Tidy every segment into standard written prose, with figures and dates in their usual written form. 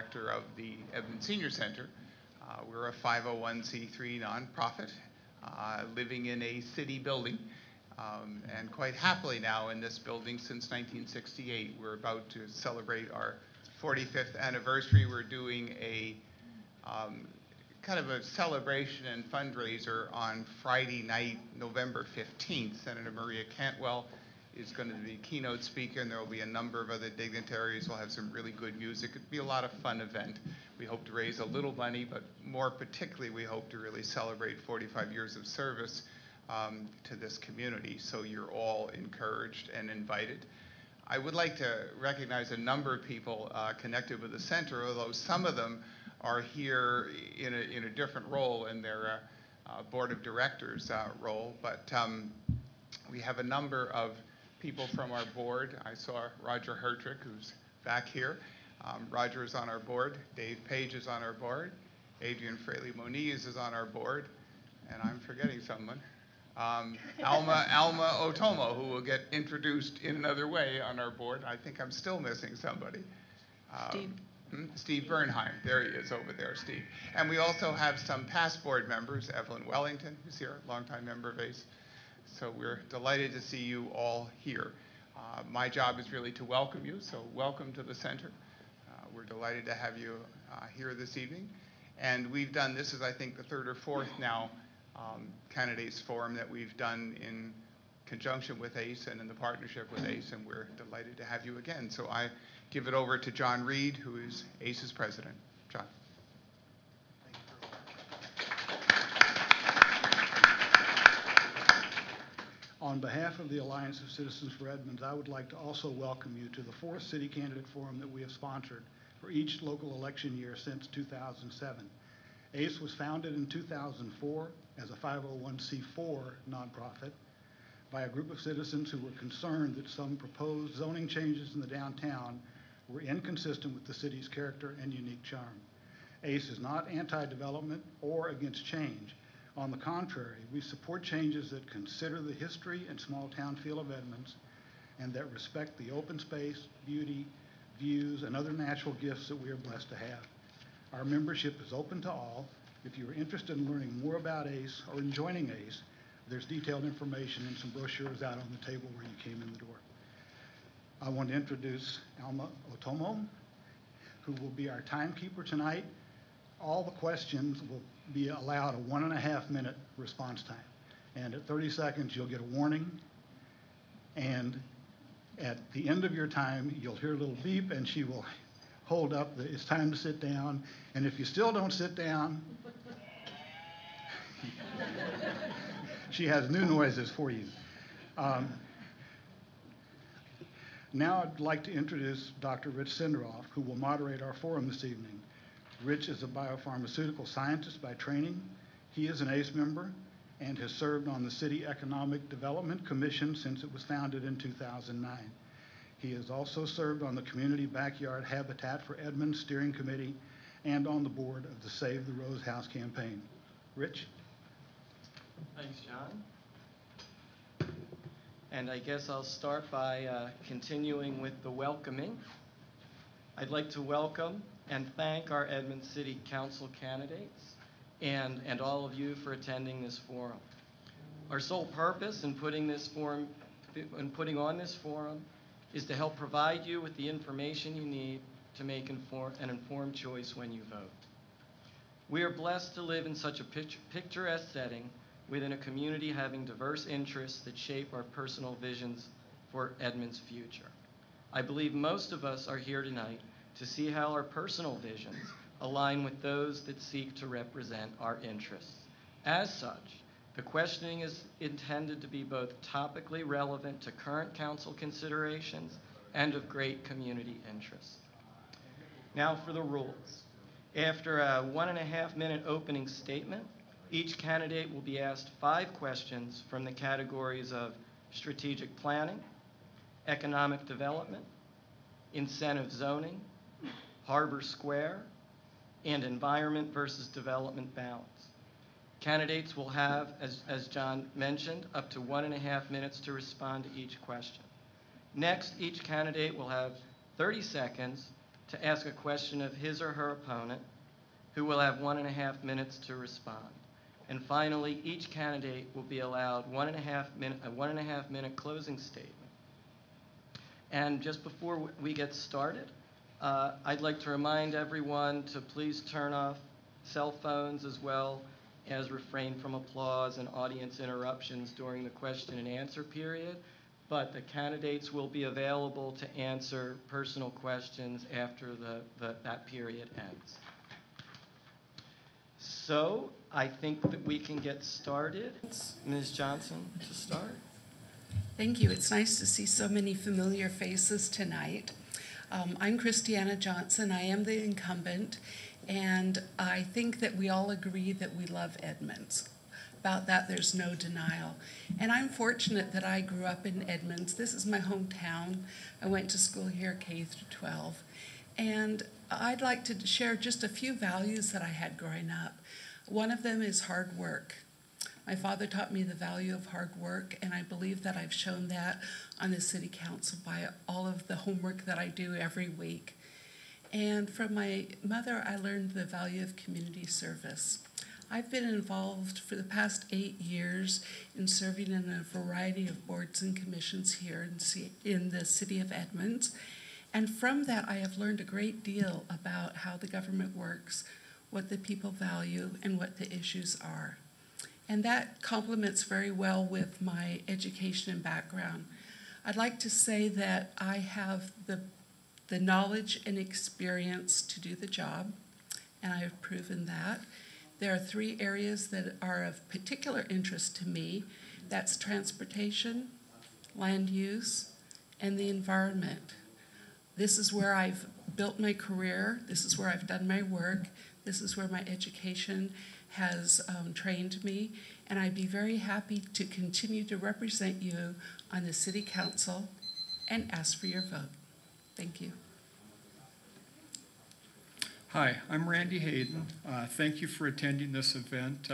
director of the Edmonds Senior Center. We're a 501c3 nonprofit living in a city building, and quite happily now in this building since 1968. We're about to celebrate our 45th anniversary. We're doing a kind of a celebration and fundraiser on Friday night, November 15th. Senator Maria Cantwell is going to be the keynote speaker, and there will be a number of other dignitaries. We'll have some really good music. It'll be a lot of fun event. We hope to raise a little money, but more particularly, we hope to really celebrate 45 years of service to this community. So you're all encouraged and invited. I would like to recognize a number of people connected with the center, although some of them are here in a different role in their board of directors role. But we have a number of people from our board. I saw Roger Hertrick, who's back here. Roger is on our board. Dave Page is on our board. Adrian Fraley-Moniz is on our board. And I'm forgetting someone. Alma Otomo, who will get introduced in another way on our board. I think I'm still missing somebody. Steve Bernheim. There he is over there, Steve. And we also have some past board members, Evelyn Wellington, who's here, longtime member of ACE. So we're delighted to see you all here. My job is really to welcome you, so welcome to the center. We're delighted to have you here this evening. And we've done, this is I think the third or fourth now candidates forum that we've done in conjunction with ACE and in the partnership with ACE, and we're delighted to have you again. So I give it over to John Reed, who is ACE's president. John. On behalf of the Alliance of Citizens for Edmonds, I would like to also welcome you to the fourth City Candidate Forum that we have sponsored for each local election year since 2007. ACE was founded in 2004 as a 501c4 nonprofit by a group of citizens who were concerned that some proposed zoning changes in the downtown were inconsistent with the city's character and unique charm. ACE is not anti-development or against change. On the contrary, we support changes that consider the history and small town feel of Edmonds and that respect the open space, beauty, views, and other natural gifts that we are blessed to have. Our membership is open to all. If you are interested in learning more about ACE or in joining ACE, there's detailed information and some brochures out on the table where you came in the door. I want to introduce Alma Otomo, who will be our timekeeper tonight. All the questions will be allowed a 1.5 minute response time. And at 30 seconds, you'll get a warning. And at the end of your time, you'll hear a little beep, and she will hold up it's time to sit down. And if you still don't sit down, she has new noises for you. Now I'd like to introduce Dr. Rich Sinderoff, who will moderate our forum this evening. Rich is a biopharmaceutical scientist by training. He is an ACE member and has served on the City Economic Development Commission since it was founded in 2009. He has also served on the Community Backyard Habitat for Edmonds Steering Committee and on the board of the Save the Rose House campaign. Rich? Thanks, John. And I guess I'll start by continuing with the welcoming. I'd like to welcome and thank our Edmonds City Council candidates and all of you for attending this forum. Our sole purpose in putting on this forum is to help provide you with the information you need to make an informed choice when you vote. We are blessed to live in such a picturesque setting within a community having diverse interests that shape our personal visions for Edmonds' future. I believe most of us are here tonight to see how our personal visions align with those that seek to represent our interests. As such, the questioning is intended to be both topically relevant to current council considerations and of great community interest. Now for the rules. After a 1.5 minute opening statement, each candidate will be asked 5 questions from the categories of strategic planning, economic development, incentive zoning, Harbor Square, and environment versus development balance. Candidates will have, as John mentioned, up to 1.5 minutes to respond to each question. Next, each candidate will have 30 seconds to ask a question of his or her opponent, who will have 1.5 minutes to respond. And finally, each candidate will be allowed a 1.5 minute closing statement. And just before we get started, I'd like to remind everyone to please turn off cell phones as well as refrain from applause and audience interruptions during the question and answer period. But the candidates will be available to answer personal questions after that period ends. So I think that we can get started. Ms. Johnson to start. Thank you. It's nice to see so many familiar faces tonight. I'm Kristiana Johnson. I am the incumbent, and I think that we all agree that we love Edmonds. About that, there's no denial. And I'm fortunate that I grew up in Edmonds. This is my hometown. I went to school here K through 12. And I'd like to share just a few values that I had growing up. One of them is hard work. My father taught me the value of hard work, and I believe that I've shown that on the city council by all of the homework that I do every week. And from my mother, I learned the value of community service. I've been involved for the past 8 years in serving in a variety of boards and commissions here in the city of Edmonds. And from that, I have learned a great deal about how the government works, what the people value, and what the issues are. And that complements very well with my education and background. I'd like to say that I have the knowledge and experience to do the job, and I have proven that. There are 3 areas that are of particular interest to me. That's transportation, land use, and the environment. This is where I've built my career. This is where I've done my work. This is where my education has trained me, and I'd be very happy to continue to represent you on the City Council and ask for your vote. Thank you. Hi, I'm Randy Hayden. Thank you for attending this event.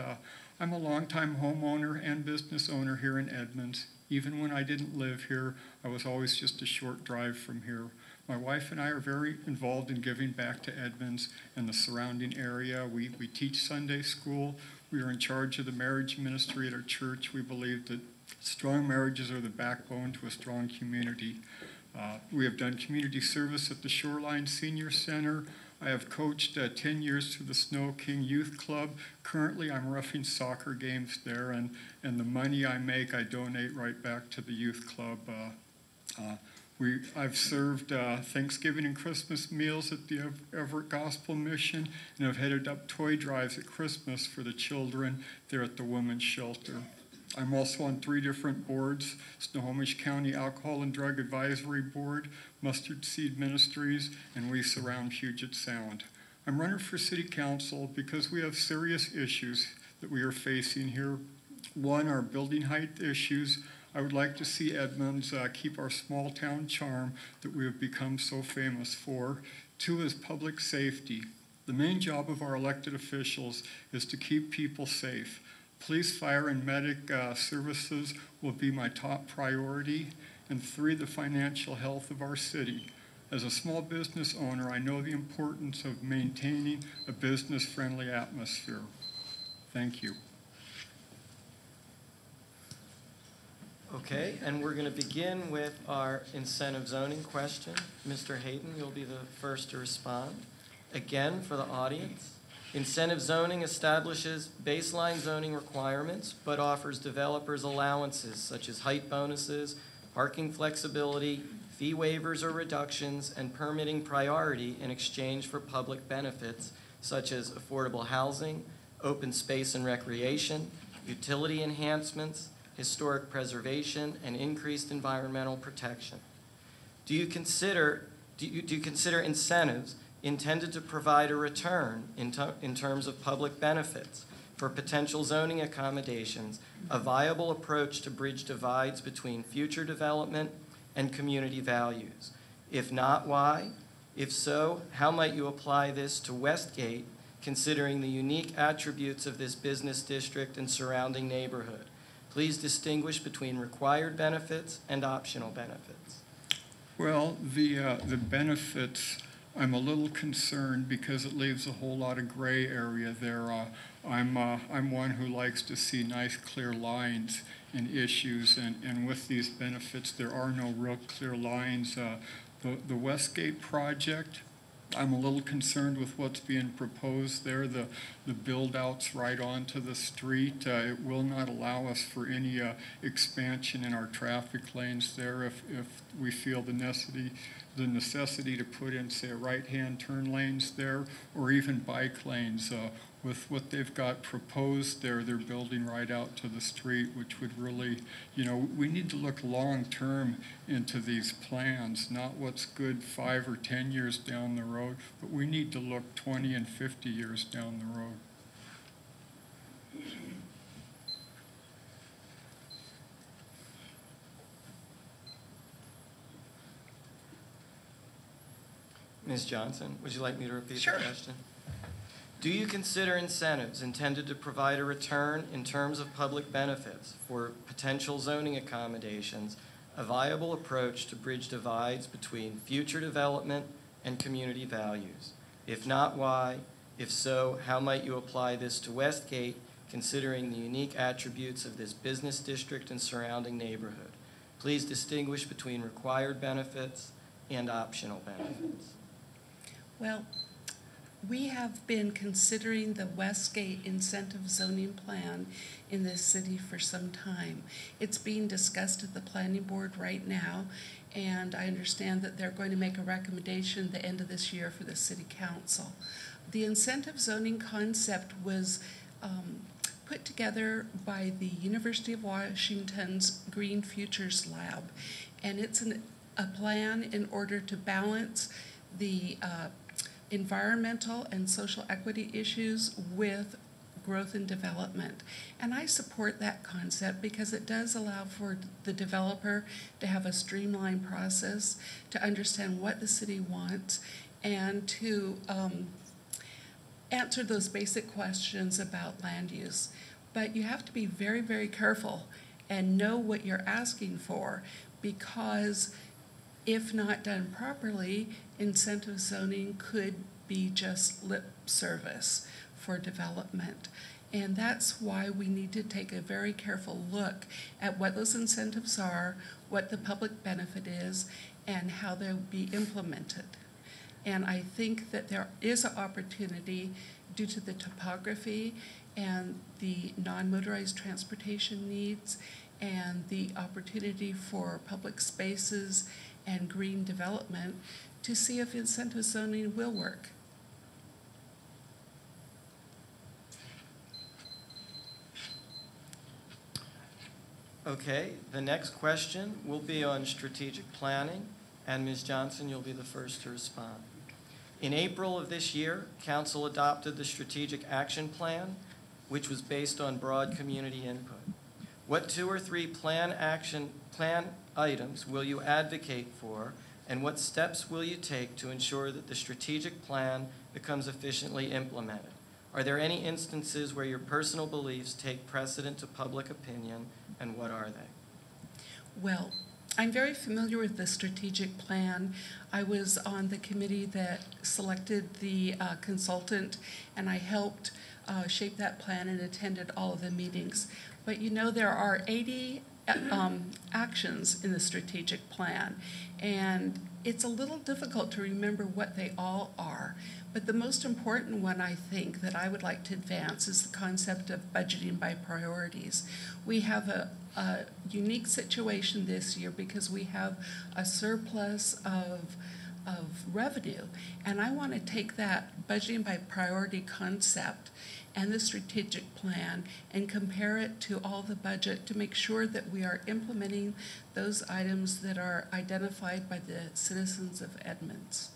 I'm a longtime homeowner and business owner here in Edmonds. Even when I didn't live here, I was always just a short drive from here. My wife and I are very involved in giving back to Edmonds and the surrounding area. We teach Sunday school. We are in charge of the marriage ministry at our church. We believe that strong marriages are the backbone to a strong community. We have done community service at the Shoreline Senior Center. I have coached 10 years through the Snow King Youth Club. Currently, I'm roughing soccer games there, and the money I make, I donate right back to the youth club. I've served Thanksgiving and Christmas meals at the Everett Gospel Mission, and I've headed up toy drives at Christmas for the children there at the Women's Shelter. I'm also on 3 different boards: Snohomish County Alcohol and Drug Advisory Board, Mustard Seed Ministries, and We Surround Puget Sound. I'm running for City Council because we have serious issues that we are facing here. 1, our building height issues. I would like to see Edmonds keep our small town charm that we have become so famous for. 2 is public safety. The main job of our elected officials is to keep people safe. Police, fire, and medic services will be my top priority. And 3, the financial health of our city. As a small business owner, I know the importance of maintaining a business-friendly atmosphere. Thank you. Okay, and we're going to begin with our incentive zoning question. Mr. Hayden, you'll be the first to respond. Again, for the audience, incentive zoning establishes baseline zoning requirements, but offers developers allowances such as height bonuses, parking flexibility, fee waivers or reductions, and permitting priority in exchange for public benefits such as affordable housing, open space and recreation, utility enhancements, historic preservation, and increased environmental protection. Do you consider incentives intended to provide a return in terms of public benefits for potential zoning accommodations a viable approach to bridge divides between future development and community values? If not, why? If so, how might you apply this to Westgate, considering the unique attributes of this business district and surrounding neighborhood? Please distinguish between required benefits and optional benefits. Well, the benefits I'm a little concerned because it leaves a whole lot of gray area there. I'm one who likes to see nice clear lines in issues, and with these benefits there are no real clear lines. The Westgate project, I'm a little concerned with what's being proposed there. The build-outs right onto the street, it will not allow us for any expansion in our traffic lanes there if we feel the necessity to put in, say, right-hand turn lanes there, or even bike lanes. With what they've got proposed there, they're building right out to the street, which would really, we need to look long-term into these plans, not what's good 5 or 10 years down the road, but we need to look 20 and 50 years down the road. Ms. Johnson, would you like me to repeat Sure. the question? Do you consider incentives intended to provide a return in terms of public benefits for potential zoning accommodations a viable approach to bridge divides between future development and community values? If not, why? If so, how might you apply this to Westgate, considering the unique attributes of this business district and surrounding neighborhood? Please distinguish between required benefits and optional benefits. Well, we have been considering the Westgate incentive zoning plan in this city for some time. It's being discussed at the planning board right now, and I understand that they're going to make a recommendation at the end of this year for the city council. The incentive zoning concept was put together by the University of Washington's Green Futures Lab, and it's a plan in order to balance the environmental and social equity issues with growth and development. And I support that concept because it does allow for the developer to have a streamlined process, to understand what the city wants, and to answer those basic questions about land use. But you have to be very, very careful and know what you're asking for, because if not done properly, incentive zoning could be just lip service for development. And that's why we need to take a very careful look at what those incentives are, what the public benefit is, and how they'll be implemented. And I think that there is an opportunity due to the topography and the non-motorized transportation needs and the opportunity for public spaces and green development to see if incentive zoning will work. Okay, the next question will be on strategic planning, and Ms. Johnson, you'll be the first to respond. In April of this year, Council adopted the Strategic Action Plan, which was based on broad community input. What 2 or 3 plan items will you advocate for, and what steps will you take to ensure that the strategic plan becomes efficiently implemented? Are there any instances where your personal beliefs take precedent to public opinion, and what are they? Well, I'm very familiar with the strategic plan. I was on the committee that selected the consultant, and I helped shape that plan and attended all of the meetings. But there are 80 actions in the strategic plan, and it's a little difficult to remember what they all are. But the most important one, I think, that I would like to advance is the concept of budgeting by priorities. We have a unique situation this year because we have a surplus of revenue, and I want to take that budgeting by priority concept and the strategic plan and compare it to all the budget to make sure that we are implementing those items that are identified by the citizens of Edmonds.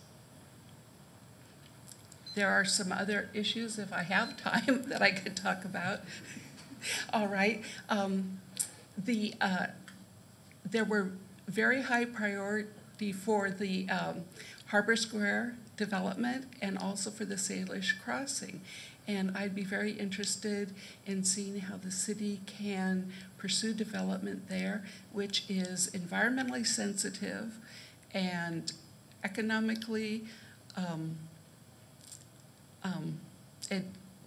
There are some other issues, if I have time, that I could talk about. All right. There were very high priority for the Harbor Square development and also for the Salish Crossing. And I'd be very interested in seeing how the city can pursue development there, which is environmentally sensitive and economically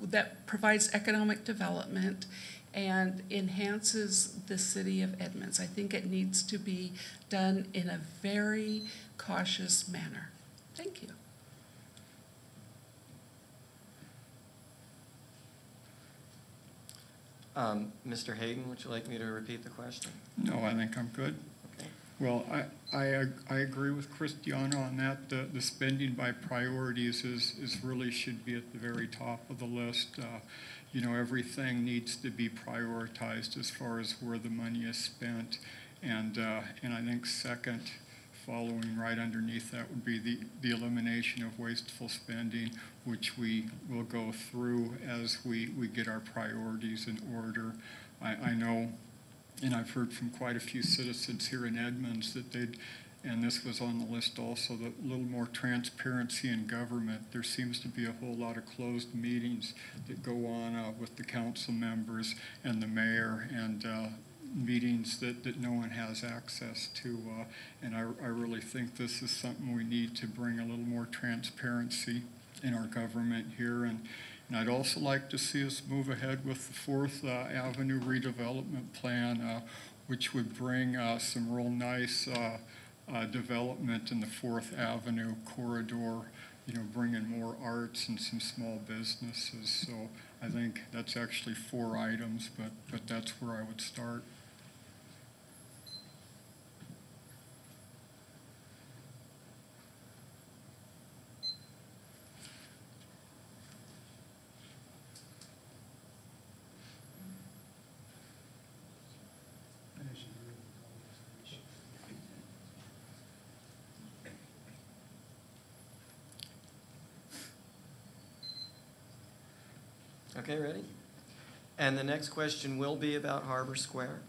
that provides economic development and enhances the city of Edmonds. I think it needs to be done in a very cautious manner. Thank you. Mr. Hayden, would you like me to repeat the question? No, I think I'm good. Okay. Well, I agree with Kristiana on that. The spending by priorities is really should be at the very top of the list. You know, everything needs to be prioritized as far as where the money is spent. And I think second, following right underneath that would be the elimination of wasteful spending, which we will go through as we get our priorities in order. I know, and I've heard from quite a few citizens here in Edmonds that and this was on the list also, that a little more transparency in government. There seems to be a whole lot of closed meetings that go on with the council members and the mayor, and meetings that no one has access to. And I really think this is something we need to bring a little more transparency in our government here. And I'd also like to see us move ahead with the 4th Avenue redevelopment plan, which would bring some real nice development in the 4th Avenue corridor, you know, bringing more arts and some small businesses. So I think that's actually 4 items, but that's where I would start. Okay, ready? And the next question will be about Harbor Square.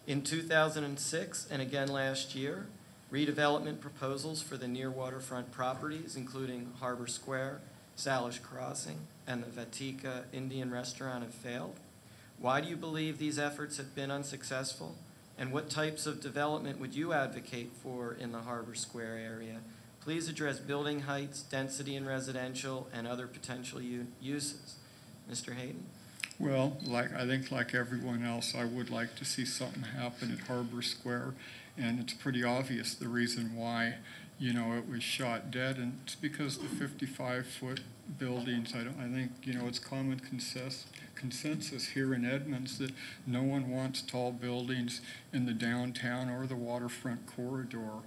In 2006 and again last year, redevelopment proposals for the near waterfront properties, including Harbor Square, Salish Crossing, and the Vatika Indian Restaurant, have failed. Why do you believe these efforts have been unsuccessful? And what types of development would you advocate for in the Harbor Square area? Please address building heights, density in residential, and other potential uses. Mr. Hayden? Well, I think like everyone else, I would like to see something happen at Harbor Square, and it's pretty obvious the reason why, you know, it was shot dead, and it's because the 55-foot buildings. I think, you know, it's common consensus here in Edmonds that no one wants tall buildings in the downtown or the waterfront corridor.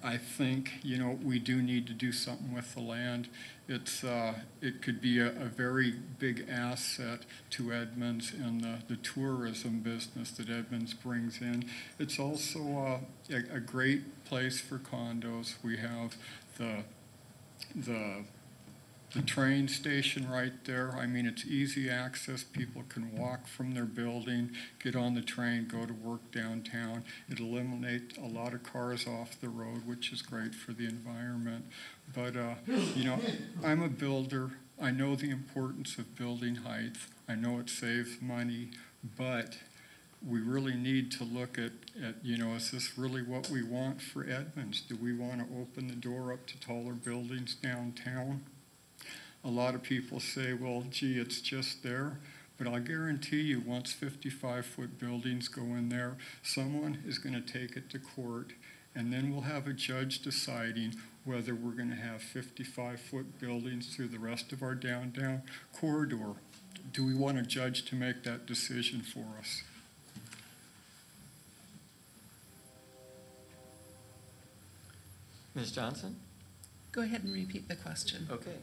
I think, you know, we do need to do something with the land. It could be a very big asset to Edmonds and the tourism business that Edmonds brings in. It's also a great place for condos. We have the train station right there. I mean, it's easy access. People can walk from their building, get on the train, go to work downtown. It eliminates a lot of cars off the road, which is great for the environment. But, you know, I'm a builder. I know the importance of building height. I know it saves money, but we really need to look at, you know, is this really what we want for Edmonds? Do we want to open the door up to taller buildings downtown? A lot of people say, well, gee, it's just there. But I'll guarantee you, once 55-foot buildings go in there, someone is going to take it to court, and then we'll have a judge deciding whether we're going to have 55-foot buildings through the rest of our downtown corridor. Do we want a judge to make that decision for us? Ms. Johnson? Go ahead and repeat the question. Okay.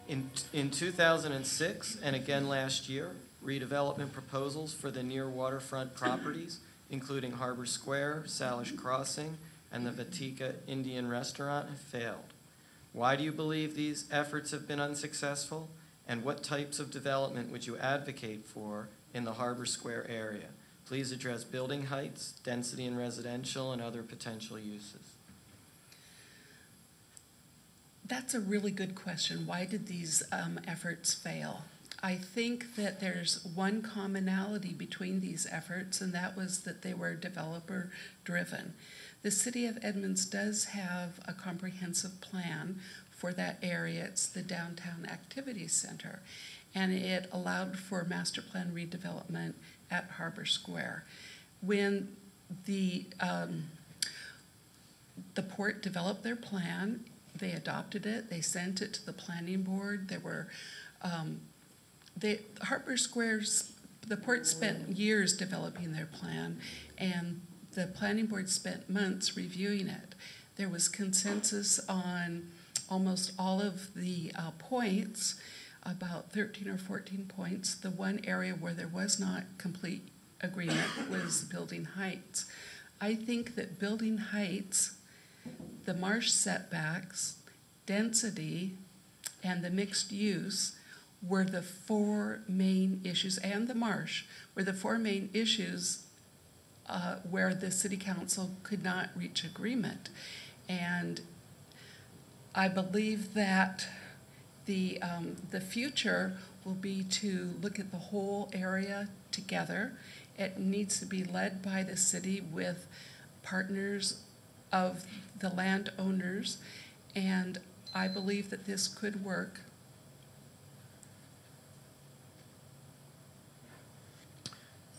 In 2006 and again last year, redevelopment proposals for the near waterfront properties, including Harbor Square, Salish Crossing, and the Vatika Indian Restaurant, have failed. Why do you believe these efforts have been unsuccessful? And what types of development would you advocate for in the Harbor Square area? Please address building heights, density in residential, and other potential uses. That's a really good question. Why did these efforts fail? I think that there's one commonality between these efforts, and that was that they were developer-driven. The city of Edmonds does have a comprehensive plan for that area. It's the Downtown Activities Center, and it allowed for master plan redevelopment at Harbor Square. When the port developed their plan, they adopted it, they sent it to the planning board. There were, Harbor Square's, the port spent years developing their plan, and the planning board spent months reviewing it. There was consensus on almost all of the points, about 13 or 14 points. The one area where there was not complete agreement was building heights. I think that building heights, the marsh setbacks, density, and the mixed use were the four main issues, and the marsh were the four main issues where the city council could not reach agreement. And I believe that the future will be to look at the whole area together. It needs to be led by the city with partners of the landowners, and I believe that this could work.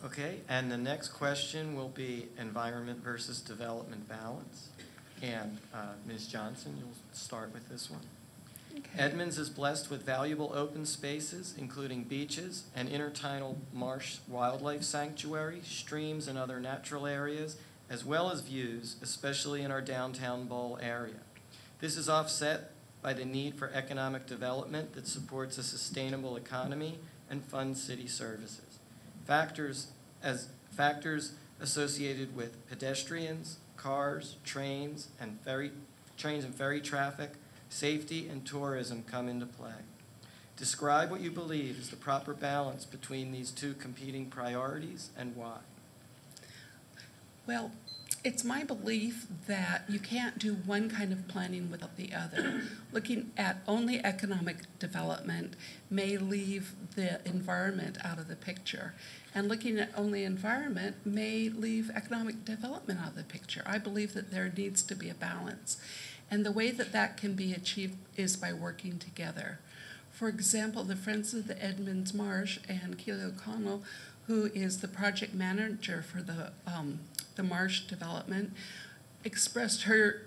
Okay, and the next question will be environment versus development balance. And Ms. Johnson, you'll start with this one. Okay. Edmonds is blessed with valuable open spaces, including beaches and intertidal marsh wildlife sanctuary, streams, and other natural areas, as well as views, especially in our downtown bowl area. This is offset by the need for economic development that supports a sustainable economy and funds city services. Factors associated with pedestrians, cars, trains, and ferry traffic, safety, and tourism come into play. Describe what you believe is the proper balance between these two competing priorities and why. Well, it's my belief that you can't do one kind of planning without the other. Looking at only economic development may leave the environment out of the picture. And looking at only environment may leave economic development out of the picture. I believe that there needs to be a balance. And the way that that can be achieved is by working together. For example, the Friends of the Edmonds Marsh and Keely O'Connell, who is the project manager for the marsh development, expressed her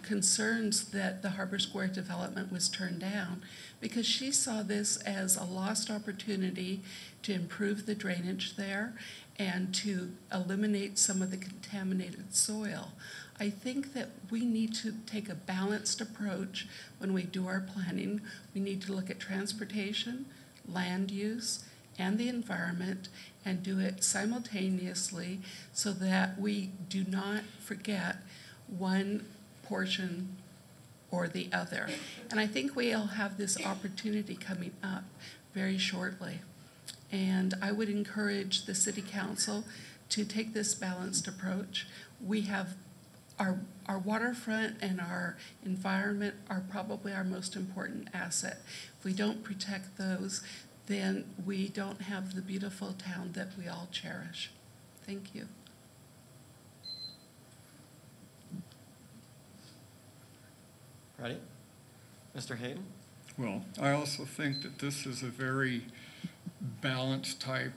concerns that the Harbor Square development was turned down because she saw this as a lost opportunity to improve the drainage there and to eliminate some of the contaminated soil. I think that we need to take a balanced approach when we do our planning. We need to look at transportation, land use, and the environment, and do it simultaneously so that we do not forget one portion or the other. And I think we'll have this opportunity coming up very shortly. And I would encourage the City Council to take this balanced approach. We have our waterfront and our environment are probably our most important asset. If we don't protect those, then we don't have the beautiful town that we all cherish. Thank you. Ready? Mr. Hayden? Well, I also think that this is a very balanced type,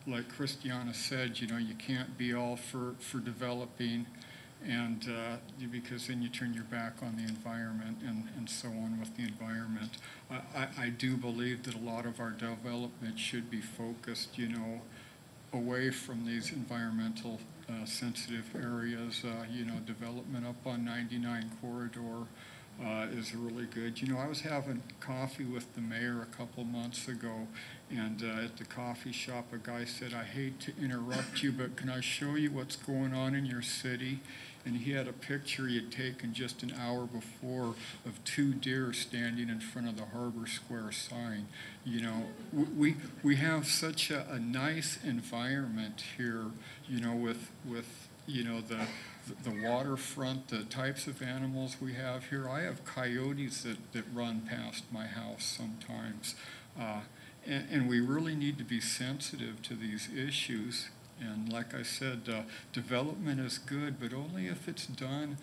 like Kristiana said, you can't be all for developing, and because then you turn your back on the environment and so on with the environment. I do believe that a lot of our development should be focused, away from these environmental sensitive areas. Development up on 99 corridor is really good. I was having coffee with the mayor a couple months ago, and at the coffee shop, a guy said, "I hate to interrupt you, but can I show you what's going on in your city?" And he had a picture he had taken just an hour before of two deer standing in front of the Harbor Square sign. We have such a nice environment here, with the waterfront, the types of animals we have here. I have coyotes that run past my house sometimes. And we really need to be sensitive to these issues. And like I said, development is good, but only if it's done,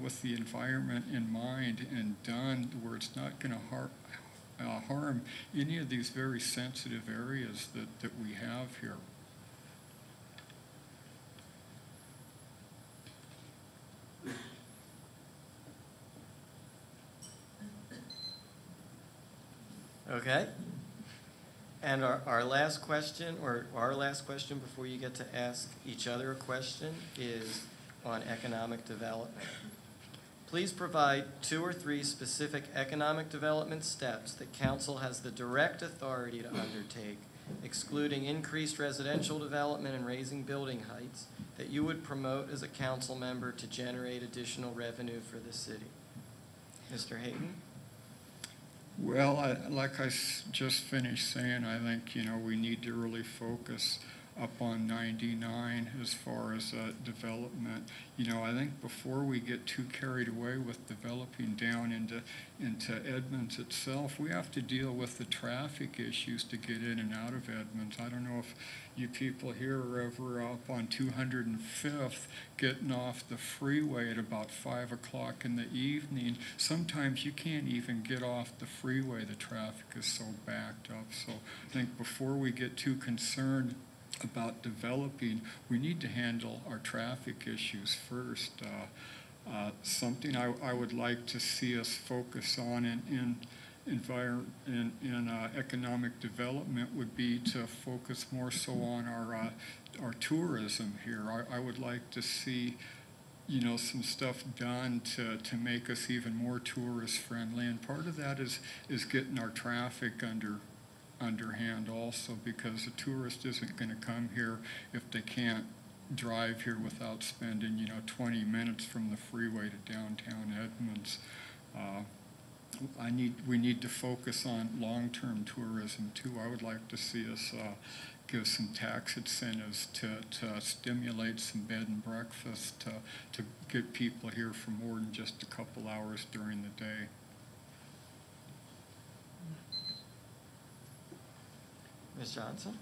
with the environment in mind and done where it's not going to harm any of these very sensitive areas that we have here. Okay. And our last question, or our last question before you get to ask each other a question, is on economic development. Please provide 2 or 3 specific economic development steps that council has the direct authority to undertake, excluding increased residential development and raising building heights, that you would promote as a council member to generate additional revenue for the city. Mr. Hayden? Well, like I just finished saying, I think, we need to really focus up on 99 as far as development. I think before we get too carried away with developing down into Edmonds itself, we have to deal with the traffic issues to get in and out of Edmonds. I don't know if you people here are ever up on 205th getting off the freeway at about 5 o'clock in the evening. Sometimes you can't even get off the freeway. The traffic is so backed up. So I think before we get too concerned about developing, we need to handle our traffic issues first. Something I would like to see us focus on in economic development would be to focus more so on our tourism here. I would like to see some stuff done to make us even more tourist friendly, and part of that is getting our traffic underhand also, because a tourist isn't going to come here if they can't drive here without spending 20 minutes from the freeway to downtown Edmonds. We need to focus on long-term tourism too. I would like to see us give some tax incentives to stimulate some bed and breakfast to get people here for more than just a couple hours during the day. Ms. Johnson?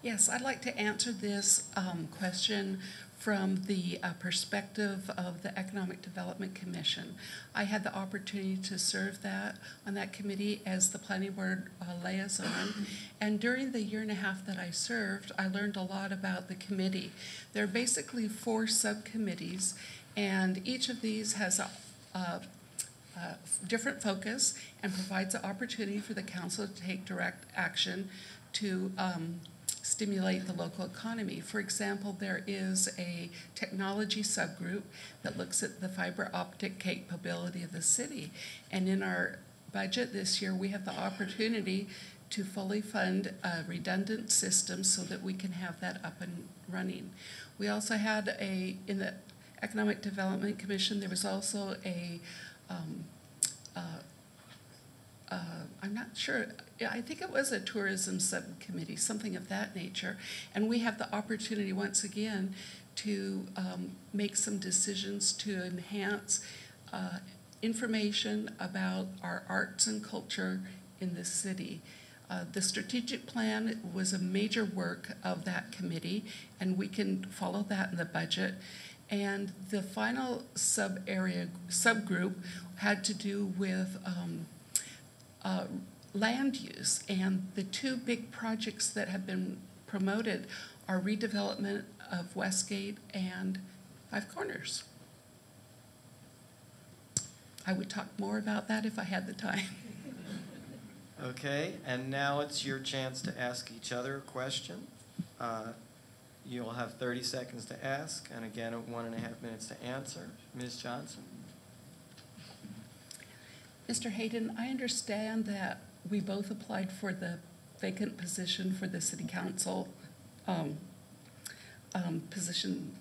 Yes, I'd like to answer this question from the perspective of the Economic Development Commission. I had the opportunity to serve on that committee as the planning board liaison, and during the 1.5 years that I served, I learned a lot about the committee. There are basically 4 subcommittees, and each of these has a different focus and provides the opportunity for the council to take direct action to stimulate the local economy. For example, there is a technology subgroup that looks at the fiber optic capability of the city. And in our budget this year, we have the opportunity to fully fund a redundant system so that we can have that up and running. We also had in the Economic Development Commission, there was also I'm not sure, I think it was a tourism subcommittee, something of that nature. And we have the opportunity once again to make some decisions to enhance information about our arts and culture in this city. The strategic plan was a major work of that committee, and we can follow that in the budget. And the final subgroup had to do with land use, and the 2 big projects that have been promoted are redevelopment of Westgate and Five Corners. I would talk more about that if I had the time. Okay, and now it's your chance to ask each other a question. You'll have 30 seconds to ask, and again, 1.5 minutes to answer. Ms. Johnson? Mr. Hayden, I understand that we both applied for the vacant position for the city council position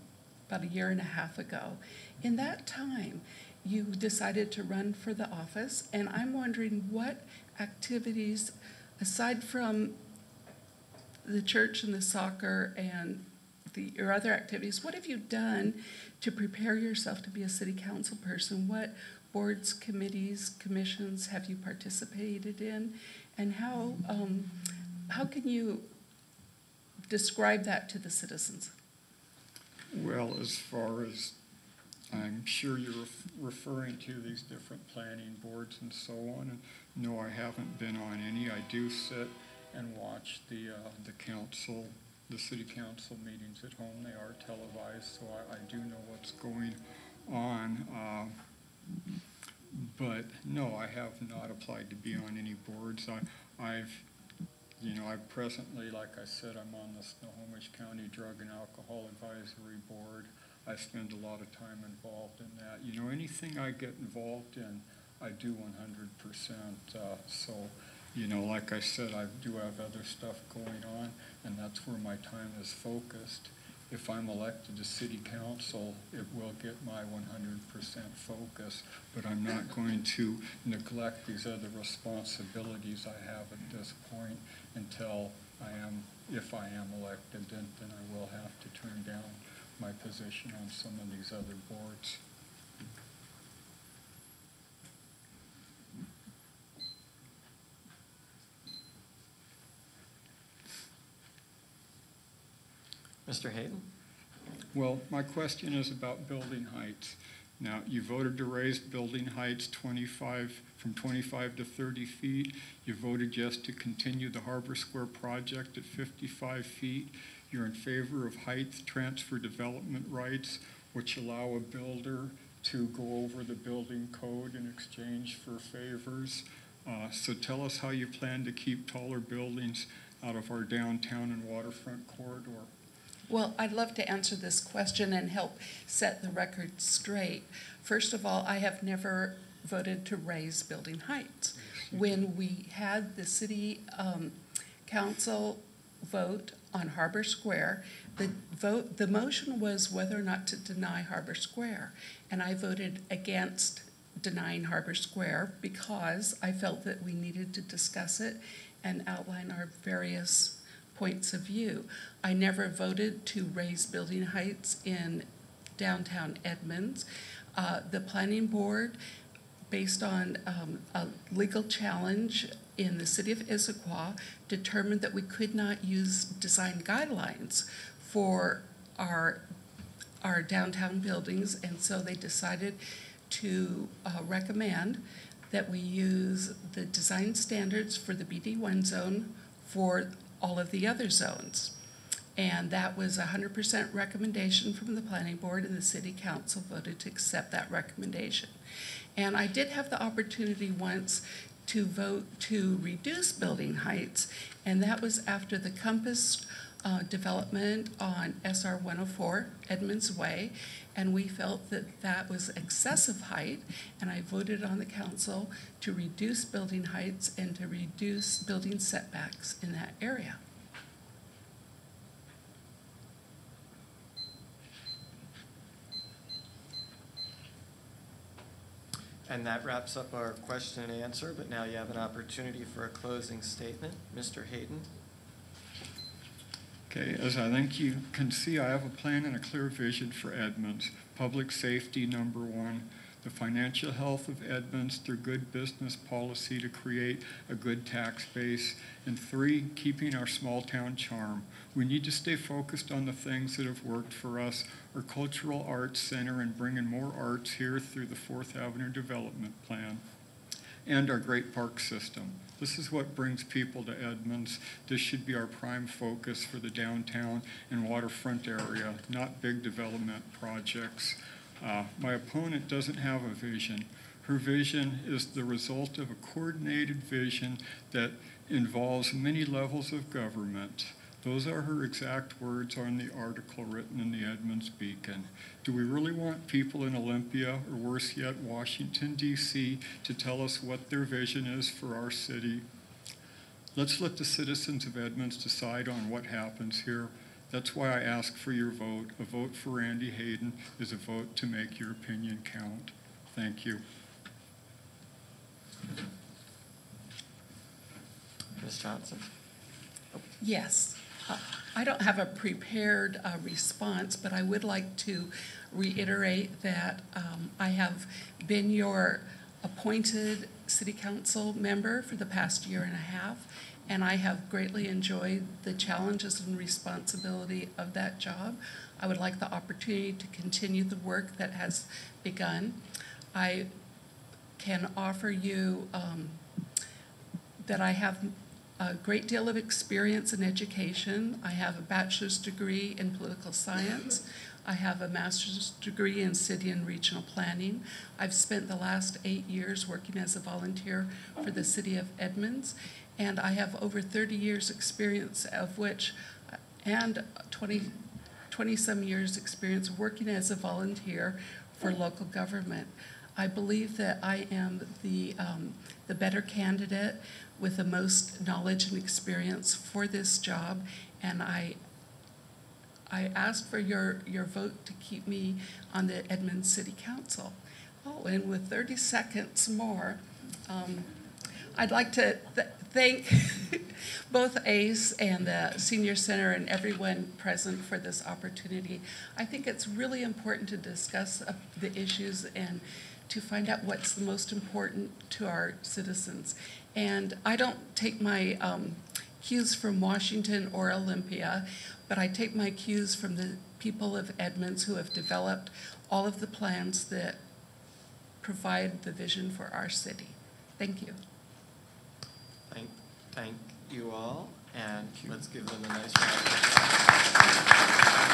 about 1.5 years ago. In that time, you decided to run for the office, and I'm wondering what activities, aside from the church and the soccer and your other activities, what have you done to prepare yourself to be a city council person? What boards, committees, commissions have you participated in, and how can you describe that to the citizens? Well, as far as, I'm sure you're referring to these different planning boards and so on, and no, I haven't been on any. I do sit and watch the council, the city council meetings at home. They are televised, so I do know what's going on. But no, I have not applied to be on any boards. I've presently, like I said, I'm on the Snohomish County Drug and Alcohol Advisory Board. I spend a lot of time involved in that. You know, anything I get involved in, I do 100%. So, you know, like I said, I do have other stuff going on, and that's where my time is focused. If I'm elected to city council, it will get my 100% focus, but I'm not going to neglect these other responsibilities I have at this point until if I am elected, then I will have to turn down my position on some of these other boards. Mr. Hayden? Well, my question is about building heights. Now, you voted to raise building heights from 25 to 30 feet. You voted just to continue the Harbor Square project at 55 feet. You're in favor of height transfer development rights, which allow a builder to go over the building code in exchange for favors. So tell us how you plan to keep taller buildings out of our downtown and waterfront corridor. Well, I'd love to answer this question and help set the record straight. First of all, I have never voted to raise building heights. When we had the city council vote on Harbor Square, the motion was whether or not to deny Harbor Square, and I voted against denying Harbor Square because I felt that we needed to discuss it and outline our various points of view. I never voted to raise building heights in downtown Edmonds. The planning board, based on a legal challenge in the city of Issaquah, determined that we could not use design guidelines for our downtown buildings, and so they decided to recommend that we use the design standards for the BD1 zone for all of the other zones. And that was a 100% recommendation from the planning board, and the city council voted to accept that recommendation. And I did have the opportunity once to vote to reduce building heights, and that was after the Compass development on SR 104 Edmonds Way, and we felt that that was excessive height, and I voted on the council to reduce building heights and to reduce building setbacks in that area. And that wraps up our question and answer, but now you have an opportunity for a closing statement. Mr. Hayden? Okay, as I think you can see, I have a plan and a clear vision for Edmonds. Public safety, number one. The financial health of Edmonds through good business policy to create a good tax base. And three, keeping our small town charm. We need to stay focused on the things that have worked for us. Our cultural arts center and bringing more arts here through the 4th Avenue Development Plan. And our great park system. This is what brings people to Edmonds. This should be our prime focus for the downtown and waterfront area, not big development projects. My opponent doesn't have a vision. Her vision is the result of a coordinated vision that involves many levels of government. Those are her exact words on the article written in the Edmonds Beacon. Do we really want people in Olympia, or worse yet, Washington, D.C., to tell us what their vision is for our city? Let's let the citizens of Edmonds decide on what happens here. That's why I ask for your vote. A vote for Randy Hayden is a vote to make your opinion count. Thank you. Ms. Johnson? Yes. I don't have a prepared response, but I would like to reiterate that I have been your appointed city council member for the past year and a half, and I have greatly enjoyed the challenges and responsibility of that job. I would like the opportunity to continue the work that has begun. I can offer you that I have a great deal of experience in education. I have a bachelor's degree in political science. I have a master's degree in city and regional planning. I've spent the last 8 years working as a volunteer for the city of Edmonds, and I have over 30 years experience of which, and 20-some years experience working as a volunteer for local government. I believe that I am the better candidate with the most knowledge and experience for this job, and I ask for your vote to keep me on the Edmonds City Council. Oh, and with 30 seconds more, I'd like to thank both ACE and the Senior Center and everyone present for this opportunity. I think it's really important to discuss the issues and to find out what's the most important to our citizens. And I don't take my cues from Washington or Olympia, but I take my cues from the people of Edmonds who have developed all of the plans that provide the vision for our city. Thank you. Thank you all, and let's give them a nice round of applause.